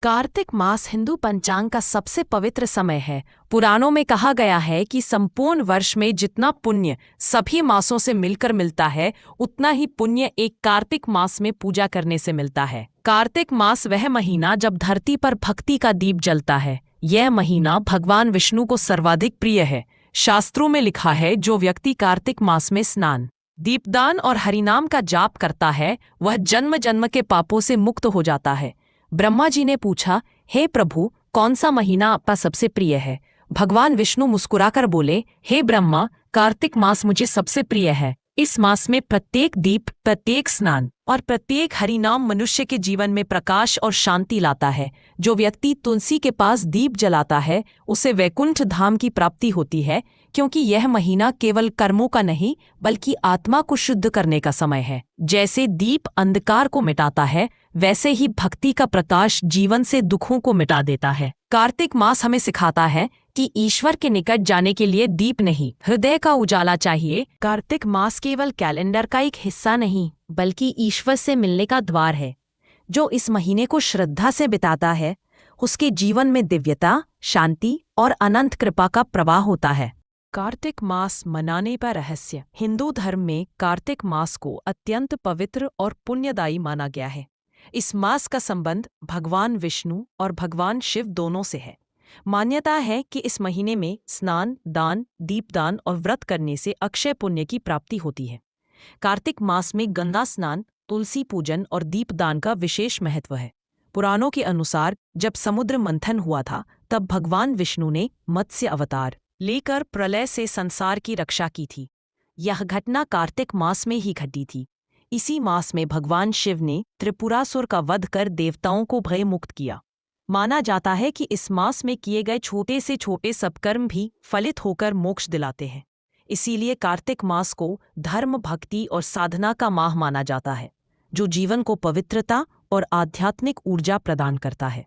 कार्तिक मास हिंदू पंचांग का सबसे पवित्र समय है। पुराणों में कहा गया है कि संपूर्ण वर्ष में जितना पुण्य सभी मासों से मिलकर मिलता है, उतना ही पुण्य एक कार्तिक मास में पूजा करने से मिलता है। कार्तिक मास वह महीना जब धरती पर भक्ति का दीप जलता है। यह महीना भगवान विष्णु को सर्वाधिक प्रिय है। शास्त्रों में लिखा है, जो व्यक्ति कार्तिक मास में स्नान, दीपदान और हरिनाम का जाप करता है, वह जन्म जन्म के पापों से मुक्त हो जाता है। ब्रह्मा जी ने पूछा, हे प्रभु, कौन सा महीना आपका सबसे प्रिय है? भगवान विष्णु मुस्कुराकर बोले, हे ब्रह्मा, कार्तिक मास मुझे सबसे प्रिय है। इस मास में प्रत्येक दीप, प्रत्येक स्नान और प्रत्येक हरिनाम मनुष्य के जीवन में प्रकाश और शांति लाता है। जो व्यक्ति तुलसी के पास दीप जलाता है, उसे वैकुंठ धाम की प्राप्ति होती है, क्योंकि यह महीना केवल कर्मों का नहीं, बल्कि आत्मा को शुद्ध करने का समय है। जैसे दीप अंधकार को मिटाता है, वैसे ही भक्ति का प्रकाश जीवन से दुखों को मिटा देता है। कार्तिक मास हमें सिखाता है कि ईश्वर के निकट जाने के लिए दीप नहीं, हृदय का उजाला चाहिए। कार्तिक मास केवल कैलेंडर का एक हिस्सा नहीं, बल्कि ईश्वर से मिलने का द्वार है। जो इस महीने को श्रद्धा से बिताता है, उसके जीवन में दिव्यता, शांति और अनंत कृपा का प्रवाह होता है। कार्तिक मास मनाने का रहस्य। हिंदू धर्म में कार्तिक मास को अत्यंत पवित्र और पुण्यदायी माना गया है। इस मास का संबंध भगवान विष्णु और भगवान शिव दोनों से है। मान्यता है कि इस महीने में स्नान, दान, दीपदान और व्रत करने से अक्षय पुण्य की प्राप्ति होती है। कार्तिक मास में गंगा स्नान, तुलसी पूजन और दीपदान का विशेष महत्व है। पुराणों के अनुसार जब समुद्र मंथन हुआ था, तब भगवान विष्णु ने मत्स्य अवतार लेकर प्रलय से संसार की रक्षा की थी। यह घटना कार्तिक मास में ही घटी थी। इसी मास में भगवान शिव ने त्रिपुरासुर का वध कर देवताओं को भय मुक्त किया। माना जाता है कि इस मास में किए गए छोटे से छोटे सत्कर्म भी फलित होकर मोक्ष दिलाते हैं। इसीलिए कार्तिक मास को धर्म, भक्ति और साधना का माह माना जाता है, जो जीवन को पवित्रता और आध्यात्मिक ऊर्जा प्रदान करता है।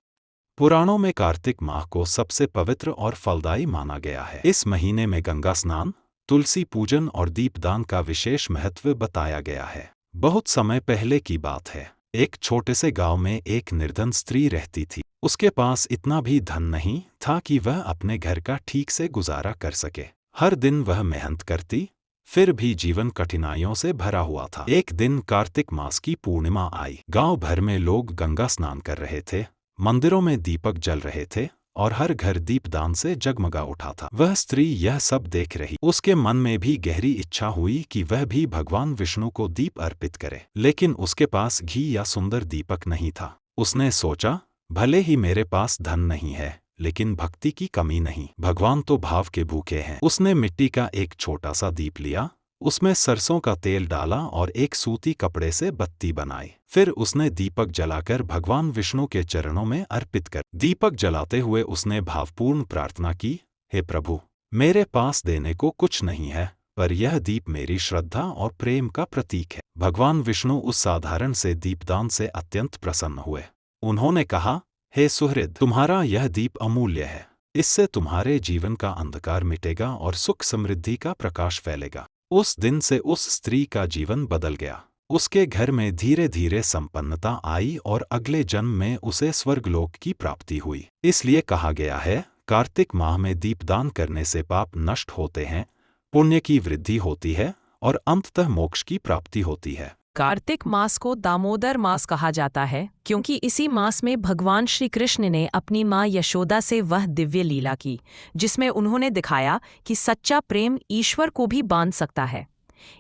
पुराणों में कार्तिक माह को सबसे पवित्र और फलदायी माना गया है। इस महीने में गंगा स्नान, तुलसी पूजन और दीपदान का विशेष महत्व बताया गया है। बहुत समय पहले की बात है। एक छोटे से गांव में एक निर्धन स्त्री रहती थी। उसके पास इतना भी धन नहीं था कि वह अपने घर का ठीक से गुजारा कर सके। हर दिन वह मेहनत करती, फिर भी जीवन कठिनाइयों से भरा हुआ था। एक दिन कार्तिक मास की पूर्णिमा आई। गांव भर में लोग गंगा स्नान कर रहे थे, मंदिरों में दीपक जल रहे थे और हर घर दीपदान से जगमगा उठा था। वह स्त्री यह सब देख रही। उसके मन में भी गहरी इच्छा हुई कि वह भी भगवान विष्णु को दीप अर्पित करे, लेकिन उसके पास घी या सुंदर दीपक नहीं था। उसने सोचा, भले ही मेरे पास धन नहीं है, लेकिन भक्ति की कमी नहीं। भगवान तो भाव के भूखे हैं। उसने मिट्टी का एक छोटा सा दीप लिया, उसमें सरसों का तेल डाला और एक सूती कपड़े से बत्ती बनाई। फिर उसने दीपक जलाकर भगवान विष्णु के चरणों में अर्पित कर। दीपक जलाते हुए उसने भावपूर्ण प्रार्थना की, हे प्रभु, मेरे पास देने को कुछ नहीं है, पर यह दीप मेरी श्रद्धा और प्रेम का प्रतीक है। भगवान विष्णु उस साधारण से दीपदान से अत्यंत प्रसन्न हुए। उन्होंने कहा, हे सुहृद, तुम्हारा यह दीप अमूल्य है। इससे तुम्हारे जीवन का अंधकार मिटेगा और सुख समृद्धि का प्रकाश फैलेगा। उस दिन से उस स्त्री का जीवन बदल गया। उसके घर में धीरे धीरे संपन्नता आई और अगले जन्म में उसे स्वर्गलोक की प्राप्ति हुई। इसलिए कहा गया है, कार्तिक माह में दीपदान करने से पाप नष्ट होते हैं, पुण्य की वृद्धि होती है और अंततः मोक्ष की प्राप्ति होती है। कार्तिक मास को दामोदर मास कहा जाता है, क्योंकि इसी मास में भगवान श्री कृष्ण ने अपनी मां यशोदा से वह दिव्य लीला की, जिसमें उन्होंने दिखाया कि सच्चा प्रेम ईश्वर को भी बांध सकता है।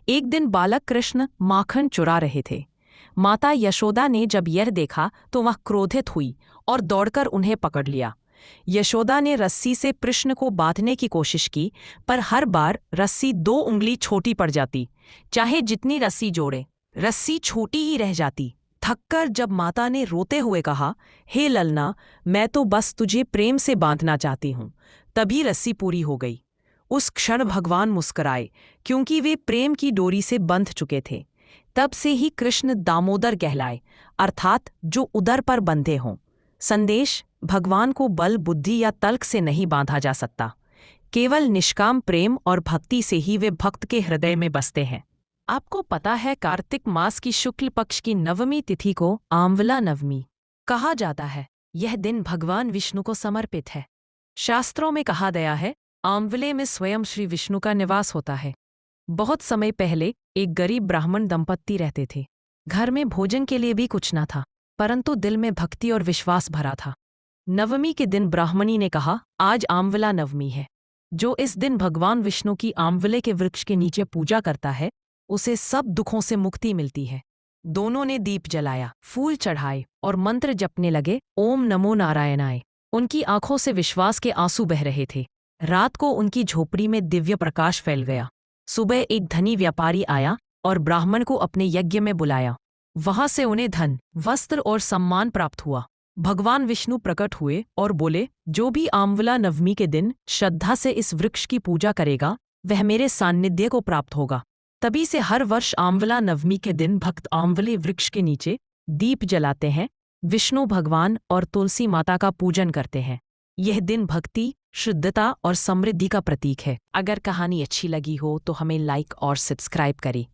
एक दिन बालक कृष्ण माखन चुरा रहे थे। माता यशोदा ने जब यह देखा तो वह क्रोधित हुई और दौड़कर उन्हें पकड़ लिया। यशोदा ने रस्सी से कृष्ण को बांधने की कोशिश की, पर हर बार रस्सी 2 उंगली छोटी पड़ जाती। चाहे जितनी रस्सी जोड़े, रस्सी छोटी ही रह जाती। थककर जब माता ने रोते हुए कहा, हे ललना, मैं तो बस तुझे प्रेम से बांधना चाहती हूँ, तभी रस्सी पूरी हो गई। उस क्षण भगवान मुस्कुराए, क्योंकि वे प्रेम की डोरी से बंध चुके थे। तब से ही कृष्ण दामोदर कहलाए, अर्थात जो उदर पर बंधे हों। संदेश: भगवान को बल, बुद्धि या तल्क से नहीं बांधा जा सकता। केवल निष्काम प्रेम और भक्ति से ही वे भक्त के हृदय में बसते हैं। आपको पता है, कार्तिक मास की शुक्ल पक्ष की नवमी तिथि को आंवला नवमी कहा जाता है। यह दिन भगवान विष्णु को समर्पित है। शास्त्रों में कहा गया है, आंवले में स्वयं श्री विष्णु का निवास होता है। बहुत समय पहले एक गरीब ब्राह्मण दंपत्ति रहते थे। घर में भोजन के लिए भी कुछ न था, परंतु दिल में भक्ति और विश्वास भरा था। नवमी के दिन ब्राह्मणी ने कहा, आज आंवला नवमी है। जो इस दिन भगवान विष्णु की आंवले के वृक्ष के नीचे पूजा करता है, उसे सब दुखों से मुक्ति मिलती है। दोनों ने दीप जलाया, फूल चढ़ाए और मंत्र जपने लगे, ओम नमो नारायणाय। उनकी आंखों से विश्वास के आंसू बह रहे थे। रात को उनकी झोपड़ी में दिव्य प्रकाश फैल गया। सुबह एक धनी व्यापारी आया और ब्राह्मण को अपने यज्ञ में बुलाया। वहां से उन्हें धन, वस्त्र और सम्मान प्राप्त हुआ। भगवान विष्णु प्रकट हुए और बोले, जो भी आंवला नवमी के दिन श्रद्धा से इस वृक्ष की पूजा करेगा, वह मेरे सान्निध्य को प्राप्त होगा। तभी से हर वर्ष आंवला नवमी के दिन भक्त आंवले वृक्ष के नीचे दीप जलाते हैं, विष्णु भगवान और तुलसी माता का पूजन करते हैं। यह दिन भक्ति, शुद्धता और समृद्धि का प्रतीक है। अगर कहानी अच्छी लगी हो तो हमें लाइक और सब्सक्राइब करें।